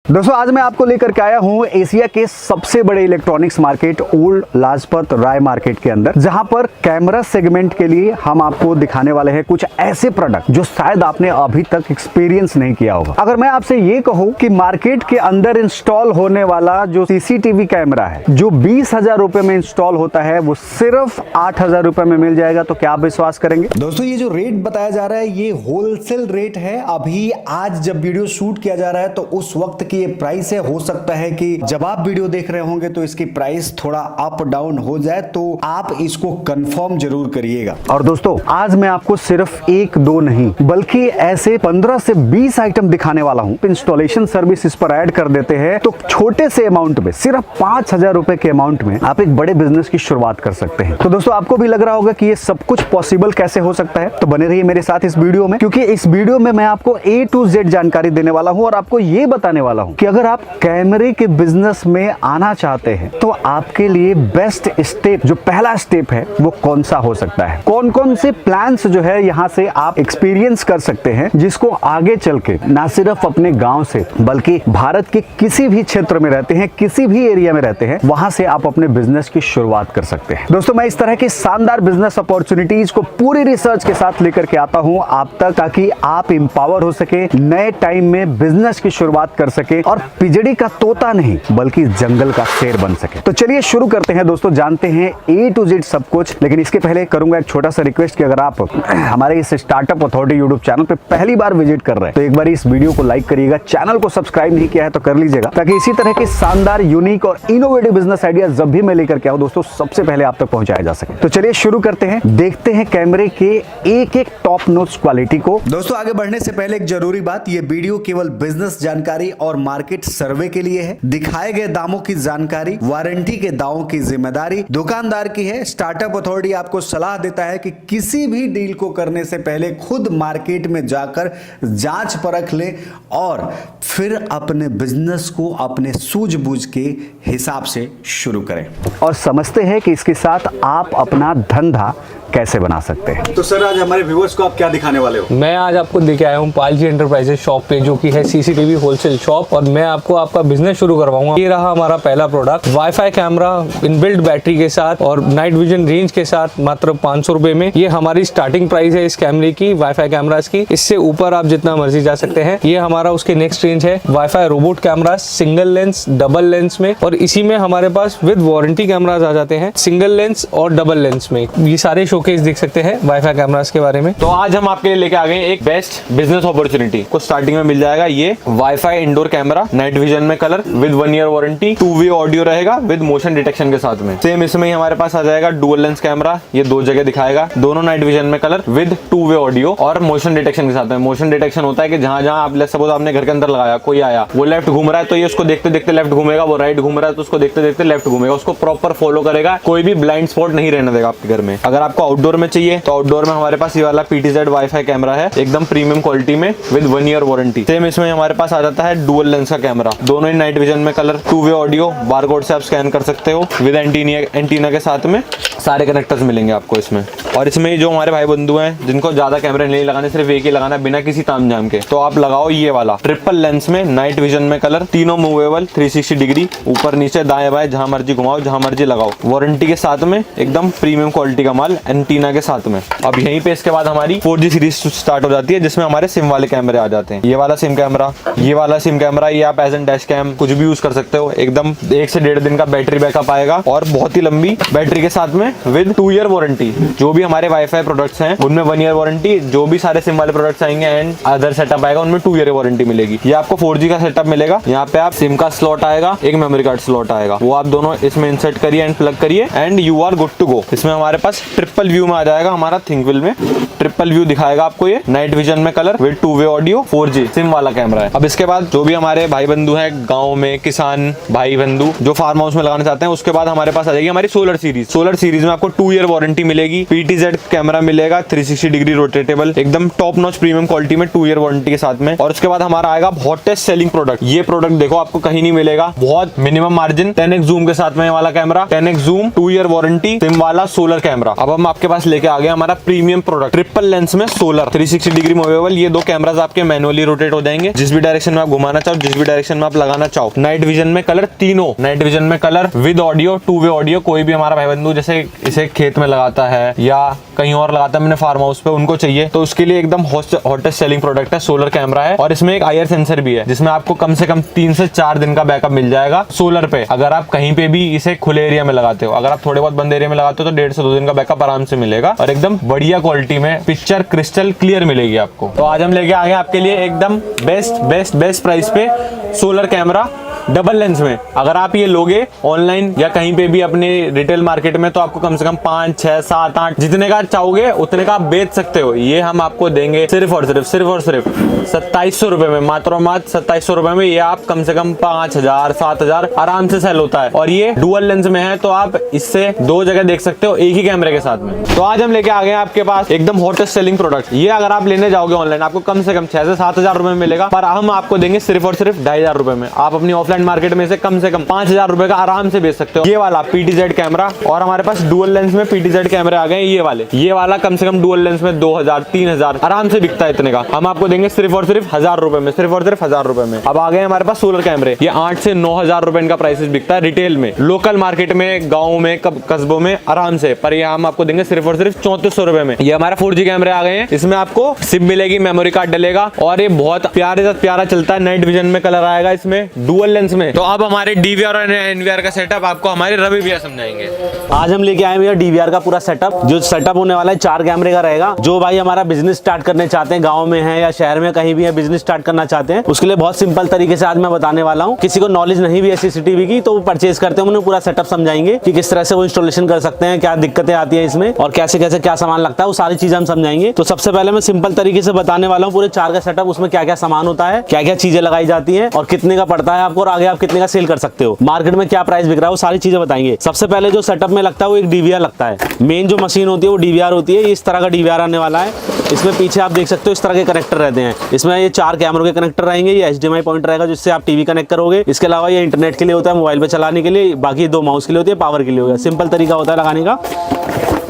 दोस्तों आज मैं आपको लेकर के आया हूँ एशिया के सबसे बड़े electronics market old Lajpat Rai market के अंदर, जहां पर कैमरा सेगमेंट के लिए हम आपको दिखाने वाले हैं कुछ ऐसे प्रोडक्ट जो शायद आपने अभी तक एक्सपीरियंस नहीं किया होगा। अगर मैं आपसे ये कहूँ कि मार्केट के अंदर इंस्टॉल होने वाला जो सीसीटीवी कैमरा है जो 20,000 रुपए में इंस्टॉल होता है वो सिर्फ 8,000 रुपए में मिल जाएगा, तो क्या आप विश्वास करेंगे? दोस्तों ये जो रेट बताया जा रहा है ये होलसेल रेट है। अभी आज जब वीडियो शूट किया जा रहा है तो उस वक्त की ये प्राइस है। हो सकता है कि जब आप वीडियो देख रहे होंगे तो इसकी प्राइस थोड़ा अप डाउन हो जाए, तो आप इसको कंफर्म जरूर करिएगा। और दोस्तों आज मैं आपको सिर्फ एक दो नहीं बल्कि ऐसे 15 से 20 आइटम दिखाने वाला हूं। इंस्टॉलेशन सर्विस इस पर ऐड कर देते हैं तो छोटे से अमाउंट में, सिर्फ 5,000 रुपए के अमाउंट में आप एक बड़े बिजनेस की शुरुआत कर सकते हैं। तो दोस्तों आपको भी लग रहा होगा कि ये सब कुछ पॉसिबल कैसे हो सकता है, तो बने रहिए मेरे साथ इस वीडियो में, क्योंकि इस वीडियो में मैं आपको A to Z जानकारी देने वाला हूं और आपको ये बताने वाला हूं कि अगर आप कैमरे के बिजनेस में आना चाहते हैं तो आपके लिए बेस्ट स्टेप, जो पहला स्टेप है वो कौन सा हो सकता है, कौन कौन से प्लान्स जो है यहाँ से आप एक्सपीरियंस कर सकते हैं, जिसको आगे चल के ना सिर्फ अपने गांव से बल्कि भारत के किसी भी क्षेत्र में रहते हैं, किसी भी एरिया में रहते हैं, वहां से आप अपने बिजनेस की शुरुआत कर सकते हैं। दोस्तों मैं इस तरह की शानदार बिजनेस अपॉर्चुनिटीज को पूरी रिसर्च के साथ लेकर के आता हूं आप तक, ताकि आप एम्पावर हो सके, नए टाइम में बिजनेस की शुरुआत कर सके और पिजड़ी का तोता नहीं बल्कि जंगल का शेर बन सके। तो चलिए शुरू करते हैं दोस्तों, जानते हैं A to Z सब कुछ। लेकिन इसके पहले करूंगा एक छोटा सा रिक्वेस्ट कि अगर आप हमारे इस स्टार्टअप अथॉरिटी यूट्यूब चैनल पे पहली बार विजिट कर रहे हैं तो एक बार इस वीडियो को लाइक करिएगा, चैनल को सब्सक्राइब नहीं किया है तो कर लीजिएगा, ताकि इसी तरह के शानदार, यूनिक और इनोवेटिव बिजनेस आइडिया जब भी मैं लेकर के आऊं दोस्तों सबसे पहले आप तक पहुंचाया जा सके। तो चलिए शुरू करते हैं, देखते हैं कैमरे के एक एक टॉप नॉच क्वालिटी को। दोस्तों आगे बढ़ने से पहले एक जरूरी बात, ये वीडियो केवल बिजनेस जानकारी और मार्केट सर्वे के लिए है। दिखाए गए दामों की जानकारी, वारंटी के दावों की जिम्मेदारी दुकानदार की है। स्टार्टअप अथॉरिटी आपको सलाह देता है कि किसी भी डील को करने से पहले खुद मार्केट में जाकर जांच परख ले और फिर अपने बिजनेस को अपने सूझबूझ के हिसाब से शुरू करें और समझते हैं कि इसके साथ आप अपना धंधा कैसे बना सकते हैं। तो सर आज हमारे व्यूअर्स को आप क्या दिखाने वाले हो? मैं आज आपको लेके आया हूँ पाल जी एंटरप्राइजेस शॉप पे, जो कि है सीसीटीवी होलसेल शॉप, और मैं आपको आपका बिजनेस शुरू करवाऊंगा। ये रहा हमारा पहला product, wifi camera inbuilt battery के साथ और नाइट विजन रेंज के साथ, मात्र 500 रुपए में। ये हमारी स्टार्टिंग प्राइस है इस कैमरे की, वाईफाई कैमरास की। इससे ऊपर आप जितना मर्जी जा सकते हैं। ये हमारा उसके नेक्स्ट रेंज है wifi robot camera, single lens, double lens में, और इसी में हमारे पास विद वारंटी कैमराज आ जाते हैं, सिंगल लेंस और डबल लेंस में। ये सारे शोकेस देख सकते हैं वाईफाई कैमरास के बारे में। तो आज हम आपके लिए लेके आ गए एक बेस्ट बिजनेस अपॉर्चुनिटी को। स्टार्टिंग में मिल जाएगा ये Wi-Fi indoor camera, night vision में colour, with 1 year warranty, two way audio रहेगा विद मोशन डिटेक्शन के साथ में। सेम इसमें ही हमारे पास आ जाएगा डुअल लेंस कैमरा, ये 2 जगह दिखाएगा, दोनों नाइट विजन में कलर विद 2-वे ऑडियो और मोशन डिटेक्शन के साथ में। मोशन डिटेक्शन होता है कि जहां जहां आप सपोज आपने घर के अंदर लगाया, कोई आया, वो लेफ्ट घूम रहा है तो ये उसको देखते देखते लेफ्ट घूमेगा, वो राइट घूम रहा है तो उसको देखते देखते लेफ्ट घूमेगा, उसको प्रॉपर फॉलो करेगा, कोई भी ब्लाइंड स्पॉट नहीं रहने देगा आपके घर में। अगर आपको आउटडोर में चाहिए तो आउटडोर में हमारे पास ये वाला PTZ वाईफाई कैमरा है, एकदम प्रीमियम क्वालिटी में विद 1 ईयर वारंटी। सेम इसमें हमारे पास आ जाता है डुअल लेंस का कैमरा, दोनों ही नाइट विजन में कलर, 2-वे ऑडियो, बारकोड से आप स्कैन कर सकते हो विद एंटीना के साथ में। सारे कनेक्टर्स मिलेंगे आपको इसमें। और इसमें जो हमारे भाई बंधु हैं जिनको ज्यादा कैमरे नहीं लगाने, सिर्फ एक ही लगाना है बिना किसी तामझाम के, तो आप लगाओ ये वाला ट्रिपल लेंस में, नाइट विजन में कलर, तीनों मूवेबल 360 डिग्री, ऊपर नीचे दाएं बाएं जहां मर्जी घुमाओ, जहां मर्जी लगाओ, वारंटी के साथ में, एकदम प्रीमियम क्वालिटी का माल, एंटीना के साथ में। अब यहीं पे इसके बाद हमारी 4G सीरीज स्टार्ट हो जाती है, जिसमें हमारे सिम वाले कैमरे आ जाते हैं। ये वाला सिम कैमरा, ये वाला सिम कैमरा, ये आप एज एन डैश कैम कुछ भी यूज कर सकते हो। एकदम 1 से 1.5 दिन का बैटरी बैकअप आएगा और बहुत ही लंबी बैटरी के साथ में विद 2 ईयर वारंटी। जो भी हमारे वाईफाई प्रोडक्ट्स हैं उनमें 1 ईयर वारंटी, जो भी सारे सिम वाले प्रोडक्ट्स आएंगे एंड अदर सेटअप आएगा उनमें 2 ईयर वारंटी मिलेगी। ये आपको 4G का सेटअप मिलेगा, यहाँ पे आप सिम का स्लॉट आएगा, एक मेमोरी कार्ड स्लॉट आएगा, वो आप दोनों इसमें इंसर्ट करिए एंड प्लग करिए and you are good to go. इसमें हमारे पास ट्रिपल व्यू में आ जाएगा हमारा थिंकविल में, ट्रिपल व्यू दिखाएगा आपको, ये नाइट विजन में colour with two way audio, 4G SIM वाला कैमरा है। अब इसके बाद जो भी हमारे भाई बंधु हैं गाँव में, किसान भाई बंधु जो फार्म हाउस में लगाना चाहते हैं, उसके बाद हमारे पास आ जाएगी हमारी सोलर सीरीज। सोलर सीरीज में आपको 2 ईयर वारंटी मिलेगी, PTZ कैमरा मिलेगा 360 डिग्री रोटेटेबल, एकदम टॉप नॉच प्रीमियम क्वालिटी में, 2 ईयर वारंटी के साथ में। और उसके बाद हमारा आएगा हॉटेस्ट सेलिंग प्रोडक्ट, ये प्रोडक्ट देखो आपको कहीं नहीं मिलेगा, बहुत मिनिमम मार्जिन, 10x जूम के साथ में वाला camera, 10x zoom, 2 year warranty, SIM वाला सोलर कैमरा। अब हम आपके पास लेके आ गया हमारा प्रीमियम प्रोडक्ट, ट्रिपल लेंस में सोलर 360 डिग्री मूवेबल। ये दो कैमरास आपके मैनुअली रोटेट हो जाएंगे, जिस भी डायरेक्शन में आप घुमाना चाहो, जिस भी डायरेक्शन में आप लगाना चाहो। नाइट विजन में कलर, तीनों नाइट विजन में colour with audio, 2 way audio. कोई भी हमारा भाई बंधु जैसे इसे खेत में लगाता है या कहीं और लगाता है, मैंने फार्म हाउस पे, उनको चाहिए तो उसके लिए एकदम हॉटेस्ट सेलिंग प्रोडक्ट है। सोलर कैमरा है और इसमें एक IR सेंसर भी है, जिसमें आपको कम से कम 3 से 4 दिन का बैकअप मिल जाएगा सोलर पे। अगर आप कहीं पे भी इसे खुले एरिया में लगाते हो, अगर आप थोड़े बहुत बंद एरिया में लगाते हो तो 1.5 से 2 दिन का बैकअप आराम से मिलेगा और एकदम बढ़िया क्वालिटी में पिक्चर क्रिस्टल क्लियर मिलेगी आपको। तो आज हम लेके आ गए आपके लिए एकदम बेस्ट प्राइस पे सोलर कैमरा डबल लेंस में। अगर आप ये लोगे ऑनलाइन या कहीं पे भी अपने रिटेल मार्केट में, तो आपको कम से कम 5, 6, 7, 8 जितने का चाहोगे उतने का आप बेच सकते हो। ये हम आपको देंगे सिर्फ और सिर्फ 2700 रुपए में, मात्र 2700 रुपए में। ये आप कम से कम 5000, 7000 आराम से सेल होता है। और ये डुअल लेंस में है, तो आप इससे 2 जगह देख सकते हो एक ही कैमरे के साथ में। तो आज हम लेके आ गए आपके पास एकदम हॉटेस्ट सेलिंग प्रोडक्ट। ये अगर आप लेने जाओगे ऑनलाइन, आपको कम से कम 6 से 7000 रुपए में मिलेगा, पर हम आपको देंगे सिर्फ और सिर्फ 2500 रुपए में। आप अपनी ऑफलाइन मार्केट में से कम 5000 रुपए का आराम से बेच सकते हो। ये वाला PTZ कैमरा, और हमारे पास डुअल लेंस में PTZ कैमरे आ गए। ये वाला कम से कम डुअल लेंस में 2000, 3000 आराम से बिकता है। इतने का हम आपको देंगे सिर्फ और सिर्फ 1000 रुपए में, सिर्फ और सिर्फ 1000 रुपए में। अब आ गए हमारे पास सोलर कैमरे। ये 8 से 9000 रुपए इनका प्राइसेस बिकता है रिटेल में, लोकल मार्केट में, गाँव में, कस्बों में आराम से। पर ये हम आपको देंगे सिर्फ और सिर्फ 3400 रुपए में। ये हमारा 4G कैमरे आ गए हैं। इसमें आपको सिम मिलेगी, मेमोरी कार्ड डलेगा और ये बहुत प्यारा चलता है। नाइट विजन में कलर आएगा इसमें, डुअल लेंस में। तो अब हमारे DVR और NVR का सेटअप आपको हमारे रवि भैया समझाएंगे। आज हम लेके आए भैया DVR का पूरा सेटअप। जो सेटअप होने वाला है 4 कैमरे का रहेगा। जो भाई हमारा बिजनेस स्टार्ट करने चाहते हैं, गांव में है या शहर में कहीं भी है, बिजनेस स्टार्ट करना चाहते हैं, उसके लिए बहुत सिंपल तरीके से आज मैं बताने वाला हूँ। किसी को नॉलेज नहीं भी है CCTV की, तो वो परचेज करते हैं, उन्हें पूरा सेटअप समझाएंगे कि किस तरह से वो इंस्टॉलेशन कर सकते हैं, क्या दिक्कतें आती है इसमें और कैसे कैसे क्या सामान लगता है, वो सारी चीजें हम समझाएंगे। तो सबसे पहले मैं सिंपल तरीके से बताने वाला हूँ पूरे 4 का सेटअप, उसमें क्या क्या सामान होता है, क्या क्या चीजें लगाई जाती है और कितने का पड़ता है आपको, और आगे आप कितने का सेल कर सकते हो, मार्केट में क्या प्राइस बिक रहा है, वो सारी चीजें बताएंगे। सबसे पहले जो सेटअप में लगता है वो एक DVR लगता है। मेन जो मशीन होती है वो DVR होती है। इस तरह का DVR आने वाला है। इसमें पीछे आप देख सकते हो इस तरह के कनेक्टर रहते हैं। इसमें ये 4 कैमरों के कनेक्टर रहेंगे। ये HDMI पॉइंट रहेगा जिससे आप टीवी कनेक्ट करोगे। इसके अलावा ये इंटरनेट के लिए होता है, मोबाइल पे चलाने के लिए। बाकी 2 माउस के लिए होती है, पावर के लिए होता है। सिंपल तरीका होता है लगाने का।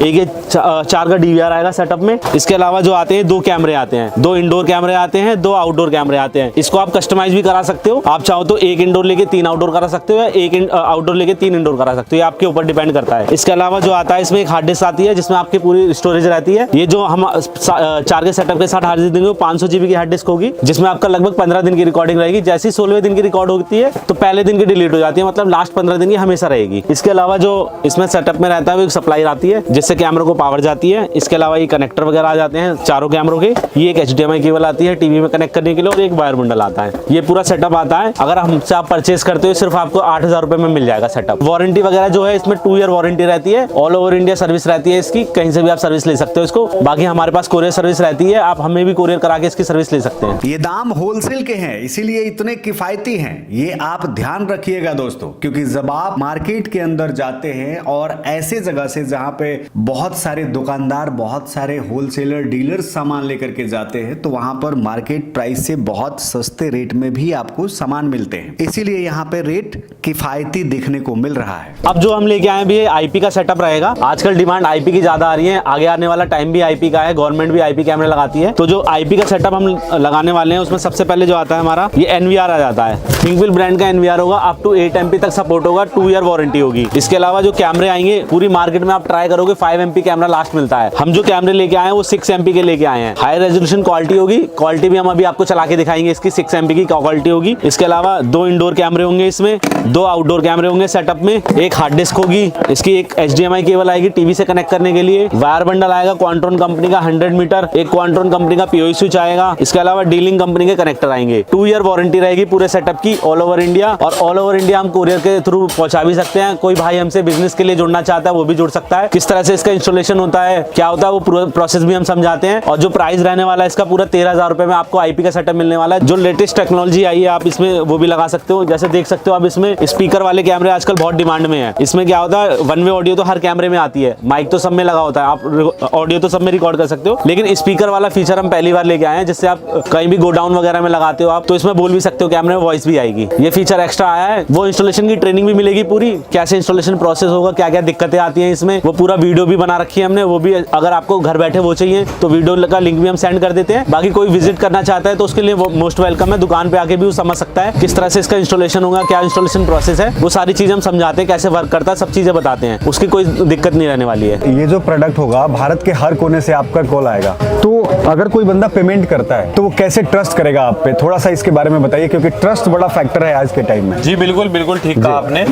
एक ये 4 का DVR आएगा सेटअप में। इसके अलावा जो आते हैं 2 कैमरे आते हैं, 2 इंडोर कैमरे आते हैं, 2 आउटडोर कैमरे आते हैं। इसको आप कस्टमाइज भी करा सकते हो। आप चाहो तो 1 इंडोर लेके 3 आउटडोर करा सकते हो या 1 आउटडोर लेके 3 इंडोर करा सकते हो। ये आपके ऊपर डिपेंड करता है। इसके अलावा जो आता है इसमें एक हार्ड डिस्क आती है जिसमें आपकी पूरी स्टोरेज रहती है। ये जो हम 4 के सेटअप के साथ हार्ड डिस्क देंगे वो 500 GB की हार्ड डिस्क होगी, जिसमें आपका लगभग 15 दिन की रिकॉर्डिंग रहेगी। जैसे ही 16वें दिन की रिकॉर्ड होती है तो पहले दिन की डिलीट हो जाती है, मतलब लास्ट 15 दिन की हमेशा रहेगी। इसके अलावा जो इसमें सेटअप में रहता है वो एक सप्लाई आती है जिससे कैमरे को पावर जाती है। इसके अलावा ये कनेक्टर वगैरह आ जाते हैं चारों कैमरों के। ये एक HDMI केबल आती है टीवी में कनेक्ट करने के लिए और एक वायर बंडल आता है। ये पूरा सेटअप आता है। अगर हमसे आप परचेस करते हो सिर्फ आपको 8000 रुपए में मिल जाएगा सेटअप। वारंटी वगैरह जो है इसमें 2 ईयर वारंटी रहती है। ऑल ओवर इंडिया सर्विस रहती है इसकी, कहीं से भी आप सर्विस ले सकते हो इसको। बाकी हमारे पास कोरियर सर्विस रहती है, आप हमें भी कोरियर करा के इसकी सर्विस ले सकते हैं। ये दाम होलसेल के हैं, इसीलिए इतने किफायती हैं। ये आप ध्यान रखिएगा दोस्तों, क्योंकि जब आप मार्केट के अंदर जाते हैं और ऐसे जगह से जहां पे बहुत सारे दुकानदार, बहुत सारे होलसेलर, डीलर सामान लेकर के जाते हैं, तो वहां पर मार्केट प्राइस से बहुत सस्ते रेट में भी आपको सामान मिलते हैं। इसीलिए यहाँ पे रेट किफायती दिखने को मिल रहा है। अब जो हम लेके आए भी IP का सेटअप रहेगा। आजकल डिमांड IP की ज्यादा आ रही है, आगे आने वाला टाइम भी IP का है। गवर्नमेंट भी IP कैमरे लगाती है। तो जो IP का सेटअप हम लगाने वाले हैं उसमें सबसे पहले जो आता है हमारा ये NVR आ जाता है। थिंकविल ब्रांड का NVR होगा, अप टू 8 MP तक सपोर्ट होगा, 2 ईयर वारंटी होगी। इसके अलावा जो कैमरे आएंगे पूरी मार्केट में आप ट्राई करोगे 5 MP कैमरा लास्ट मिलता है। हम जो कैमरे लेके आए हैं वो 6 MP के लेके आए हैं। हाई रेजोल्यूशन क्वालिटी होगी। क्वालिटी भी हम अभी आपको चला के दिखाएंगे, इसकी 6 MP की क्वालिटी होगी। इसके अलावा 2 इंडोर कैमरे होंगे इसमें, 2 आउटडोर कैमरे होंगे सेटअप में। एक हार्ड डिस्क होगी, इसकी एक HDMI केबल आएगी टीवी से कनेक्ट करने के लिए। वायर बंडल आएगा क्वांट्रॉन कंपनी का 100 मीटर, एक क्वांट्रॉन कंपनी का POE स्विच आएगा। इसके अलावा डीलिंग कंपनी के कनेक्टर आएंगे। 2 ईयर वारंटी रहेगी पूरे सेटअप की ऑल ओवर इंडिया। और ऑल ओवर इंडिया हम कोरियर के थ्रू पहुंचा भी सकते हैं। कोई भाई हमसे बिजनेस के लिए जुड़ना चाहता है वो भी जुड़ सकता है। किस तरह से इसका इंस्टॉलेशन होता है, क्या होता है, वो प्रोसेस भी हम समझाते हैं। और जो प्राइस रहने वाला है इसका पूरा 13000 रुपए में आपको IP का सेटअप मिलने वाला है। जो लेटेस्ट टेक्नोलॉजी आई है आप इसमें वो भी लगा सकते हो। जैसे देख सकते हो आप इसमें स्पीकर वाले कैमरे आजकल बहुत डिमांड में है। इसमें क्या होता है, 1 वे ऑडियो तो हर कैमरे में आती है, माइक तो सब में लगा होता है, आप ऑडियो तो सब में रिकॉर्ड कर सकते हो। लेकिन स्पीकर वाला फीचर हम पहली बार लेके आए हैं, जिससे आप कहीं भी गोडाउन वगैरह में लगाते हो आप तो इसमें बोल भी सकते हो, कैमरे में वॉइस भी आएगी। ये फीचर एक्स्ट्रा आया है। वो इंस्टॉलेशन की ट्रेनिंग भी मिलेगी पूरी, कैसे इंस्टॉलेशन प्रोसेस होगा, क्या क्या दिक्कतें आती हैं इसमें, वो पूरा वीडियो भी बना रखी है हमने। वो भी अगर आपको घर बैठे वो चाहिए तो वीडियो का लिंक भी हम सेंड कर देते हैं। बाकी कोई विजिट करना चाहता है तो उसके लिए वो मोस्ट वेलकम है। दुकान पे आके भी वो समझ सकता है किस तरह से इसका इंस्टॉलेशन होगा, क्या इंस्टॉलेशन प्रोसेस है, वो सारी चीजें हम समझाते हैं, कैसे वर्क करता है, सब चीजें बताते हैं। उसकी कोई दिक्कत नहीं रहने वाली है। ये जो प्रोडक्ट होगा भारत के हर कोने से आपका कॉल आएगा, तो अगर कोई बंदा पेमेंट करता है तो वो कैसे ट्रस्ट करेगा आप पे, थोड़ा सा इसके बारे में बताइए, क्योंकि ट्रस्ट बड़ा फैक्टर है आज के टाइम में। जी बिल्कुल बिल्कुल ठीक कहा आपने।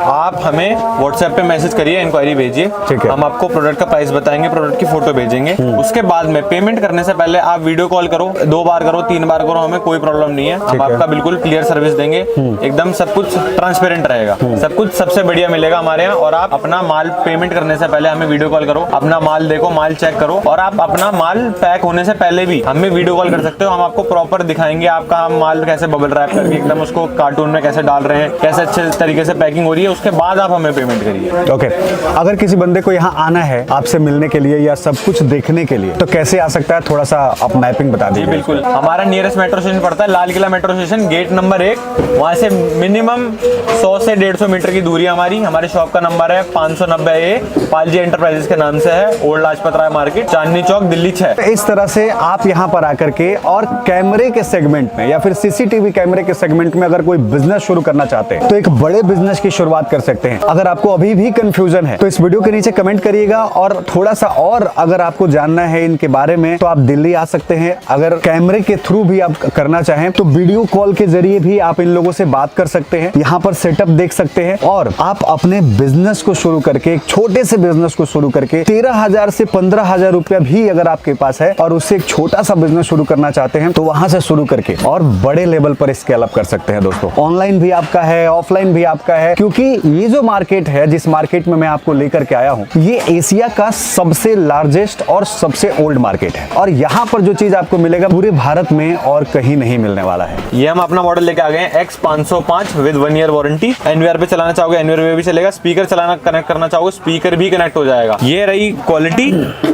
आप हमें व्हाट्सएप पे मैसेज करिए, इंक्वायरी भेजिए, ठीक है। हम आपको प्रोडक्ट का प्राइस बताएंगे, प्रोडक्ट की फोटो भेजेंगे। उसके बाद में पेमेंट करने से पहले आप वीडियो कॉल करो, 2 बार करो, 3 बार करो, हमें कोई प्रॉब्लम नहीं है। हम आपका बिल्कुल क्लियर सर्विस देंगे, एकदम सब कुछ ट्रांसपेरेंट रहेगा, सब कुछ सबसे बढ़िया मिलेगा हमारे यहाँ। और आप अपना माल पेमेंट करने से पहले हमें वीडियो कॉल करो, अपना माल देखो, माल चेक करो, और आप अपना माल पैक होने से पहले भी हमें वीडियो कॉल कर सकते हो। हम आपको प्रॉपर दिखाएंगे आपका माल कैसे बबल रैप करके एकदम उसको कार्टून में कैसे डाल रहे हैं, कैसे अच्छे तरीके से पैकिंग हो रही है, उसके बाद आप हमें पेमेंट करिए। ओके, अगर किसी बंदे को यहाँ आना है आपसे मिलने के लिए या सब कुछ देखने के लिए, तो कैसे आ सकता है, थोड़ा सा आप मैपिंग बता जी दीजिए। बिल्कुल, हमारा नियरेस्ट मेट्रो स्टेशन पड़ता है Lal Qila metro station, gate number 1। वहाँ से मिनिमम 100 से 150 मीटर की दूरी हमारी। हमारे शॉप का नंबर है 590A, पालजी एंटरप्राइजेस के नाम से है, ओल्ड लाजपत राय मार्केट, चांदनी चौक, दिल्ली 6। इस तरह से आप यहाँ पर आकर के और कैमरे के सेगमेंट में या फिर सीसीटीवी कैमरे के सेगमेंट में अगर कोई बिजनेस शुरू करना चाहते हैं तो एक बड़े बिजनेस की शुरुआत कर सकते हैं। अगर आपको अभी भी कंफ्यूजन है तो इस वीडियो के नीचे कमेंट करिएगा, और थोड़ा सा और अगर आपको जानना है इनके बारे में तो आप दिल्ली आ सकते हैं। अगर कैमरे के थ्रू भी आप करना चाहें तो वीडियो कॉल के जरिए भी आप इन लोगों से बात कर सकते हैं, यहाँ पर सेटअप देख सकते हैं, और आप अपने बिजनेस को शुरू करके, एक छोटे से बिजनेस को शुरू करके 13,000 से 15,000 रुपया भी अगर आपके पास है और उससे एक छोटा सा बिजनेस शुरू करना चाहते हैं तो वहां से शुरू करके और बड़े लेवल पर स्केल अप कर सकते हैं। दोस्तों, ऑनलाइन भी आपका है, ऑफलाइन भी आपका है, क्योंकि ये जो मार्केट है, जिस मार्केट में मैं आपको लेकर के आया हूँ, ये एशिया का सबसे लार्जेस्ट और सबसे ओल्ड मार्केट है, और यहाँ पर जो चीज आपको मिलेगा पूरे भारत में और कहीं नहीं मिलने वाला है। ये हम अपना मॉडल लेके आ गए हैं X505 with 1 year warranty. NVR पे चलाना चाहोगे एनवीआर पे भी चलेगा, स्पीकर चलाना कनेक्ट करना चाहोगे स्पीकर भी कनेक्ट हो जाएगा। ये रही क्वालिटी,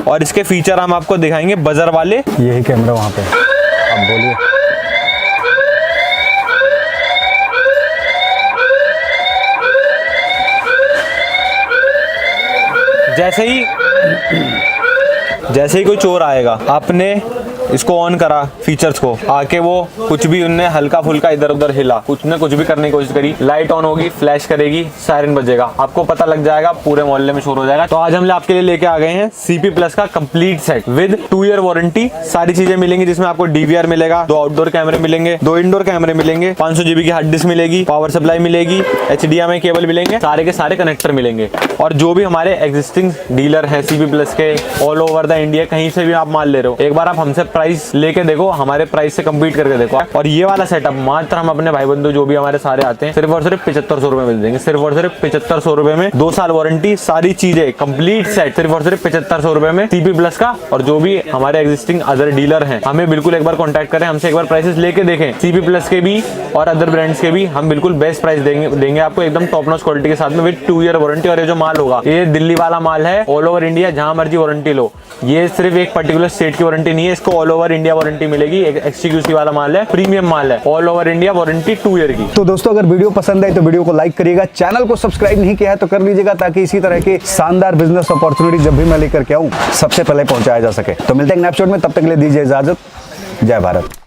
और इसके फीचर हम आपको दिखाएंगे बजर वाले। यही कैमरा वहां पे, आप बोलिए। जैसे ही कोई चोर आएगा, आपने इसको ऑन करा फीचर्स को, आके वो कुछ भी उनने हल्का फुल्का इधर उधर हिला, कुछ ने कुछ भी करने की कोशिश करी, लाइट ऑन होगी, फ्लैश करेगी, सायरन बजेगा, आपको पता लग जाएगा, पूरे मोहल्ले में शोर हो जाएगा। तो आज हम आपके लिए लेके आ गए हैं CP Plus का complete set with 2 year warranty. सारी चीजें मिलेंगी, जिसमें आपको DVR मिलेगा, 2 आउटडोर कैमरे मिलेंगे, 2 इंडोर कैमरे मिलेंगे, 500 GB की हार्ड डिस्क मिलेगी, पावर सप्लाई मिलेगी, HDMI केबल मिलेंगे, सारे के सारे कनेक्टर मिलेंगे। और जो भी हमारे एग्जिस्टिंग डीलर है CP Plus के ऑल ओवर द इंडिया, कहीं से भी आप माल ले रहे हो, एक बार आप हमसे प्राइस लेके देखो, हमारे प्राइस से कंपीट करके देखो। और ये वाला सेटअप मात्र हम अपने भाई बंधु जो भी हमारे सारे आते हैं, सिर्फ और सिर्फ 7500 रुपए में देंगे, सिर्फ और सिर्फ 7500 रुपए में, 2 साल वारंटी, सारी चीजें कंप्लीट सेट सिर्फ और सिर्फ 7500 रुपए में CP Plus का। और जो भी हमारे एग्जिस्टिंग अदर डीलर हैं, हमें बिल्कुल एक बार कॉन्टैक्ट करें, हमसे एक बार प्राइसेस लेके देखें, CP Plus के भी और अदर ब्रांड्स के भी हम बिल्कुल बेस्ट प्राइस देंगे आपको, एकदम टॉप नॉच क्वालिटी के साथ में विद 2 ईयर वारंटी। और ये जो माल होगा, ये दिल्ली वाला माल है, ऑल ओवर इंडिया जहां मर्जी वारंटी लो, ये सिर्फ एक पर्टिकुलर स्टेट की वारंटी नहीं है, इसको ऑल ओवर इंडिया वारंटी मिलेगी। XQC वाला माल है, प्रीमियम माल है, all over India warranty 2 year की। तो दोस्तों, अगर वीडियो पसंद आई तो वीडियो को लाइक करिएगा, चैनल को सब्सक्राइब नहीं किया है तो कर लीजिएगा, ताकि इसी तरह के शानदार बिजनेस अपॉर्चुनिटी जब भी मैं लेकर के आऊं सबसे पहले पहुंचाया जा सके। तो मिलते हैं नेक्स्ट एपिसोड में, तब तक के लिए दीजिए इजाजत। जय भारत।